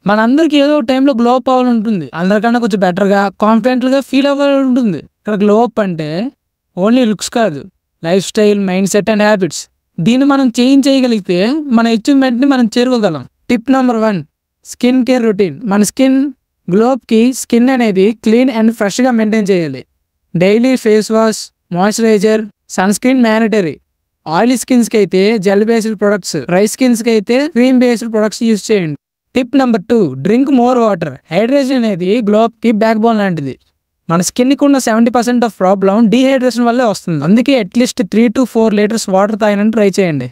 మనందరికి ఏదో ఒక టైంలో గ్లో అప్ అవ్వాలని ఉంటుంది. అందరికన్నా కొంచెం బెటర్గా కాన్ఫిడెంట్గా ఫీల్ అవ్వాలని ఉంటుంది. ఇక్కడ గ్లో అప్ అంటే ఓన్లీ లుక్స్ కాదు, lifestyle, mindset and habits. దీన్ని మనం చేంజ్ చేయగలిగితే మన అచీవ్మెంట్ని మనం చేరుకోగలం. Tip number 1, skin care routine. మన స్కిన్ గ్లోకి స్కిన్ అనేది క్లీన్ అండ్ ఫ్రెష్గా మెయింటైన్ చేయాలి. Daily face wash, moisturiser, sunscreen mandatory. Oily స్కిన్స్కి అయితే జెల్ బేస్డ్ ప్రొడక్ట్స్, డ్రై స్కిన్స్కి అయితే క్రీమ్ బేస్డ్ ప్రొడక్ట్స్ యూజ్ చేయండి. Tip number 2, drink more water. Hydration అనేది గ్లోకి బ్యాక్ బోన్ లాంటిది. మన స్కిన్కి ఉన్న 70% ఆఫ్ ప్రాబ్లం డీహైడ్రేషన్ వల్లే వస్తుంది. అందుకే అట్లీస్ట్ 3 to 4 లీటర్స్ వాటర్ తాగినట్టు ట్రై చేయండి.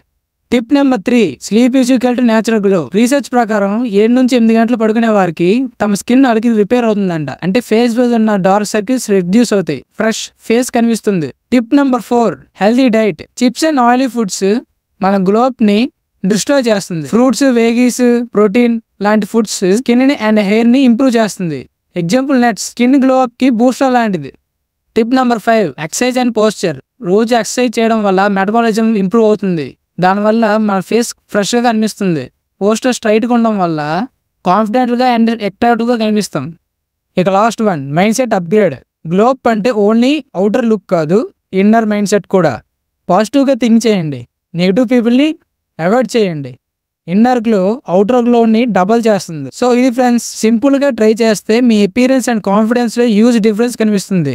Tip number 3, sleep is equal to natural glow. Research ప్రకారం 7 నుంచి 8 గంటలు పడుకునే వారికి తమ స్కిన్ అడిగి రిపేర్ అవుతుందంట. అంటే ఫేస్ మీద ఉన్న డార్క్ సర్కిల్స్ రిడ్యూస్ అవుతాయి, ఫ్రెష్ ఫేస్ కనిపిస్తుంది. Tip number 4, healthy diet. Chips and oily foods మన గ్లోని డిస్ట్రాయ్ చేస్తుంది. ఫ్రూట్స్, వేగీస్, ప్రోటీన్ లాంటి ఫుడ్స్ స్కిన్ ని అండ్ హెయిర్ ని ఇంప్రూవ్ చేస్తుంది. Example nuts skin glow up కి బూస్టర్ లాంటిది. Tip number 5, exercise and posture. రోజు ఎక్సర్సైజ్ చేయడం వల్ల మెటబాలిజం ఇంప్రూవ్ అవుతుంది. దానివల్ల మన ఫేస్ ఫ్రెష్గా కనిపిస్తుంది. పోస్టర్ స్ట్రైట్గా ఉండడం వల్ల కాన్ఫిడెంట్గా అండ్ అట్రాక్టివ్గా కనిపిస్తాం. ఇక last 1, mind set upgrade. Glow up అంటే ఓన్లీ అవుటర్ లుక్ కాదు, ఇన్నర్ మైండ్ సెట్ కూడా. పాజిటివ్గా థింక్ చేయండి, నెగిటివ్ పీపుల్ని అవాయిడ్ చేయండి. ఇన్నర్ గ్లో అవుటర్ గ్లోని డబల్ చేస్తుంది. సో ఇది ఫ్రెండ్స్, సింపుల్గా ట్రై చేస్తే మీ అపీరెన్స్ అండ్ కాన్ఫిడెన్స్లో హ్యూజ్ డిఫరెన్స్ కనిపిస్తుంది.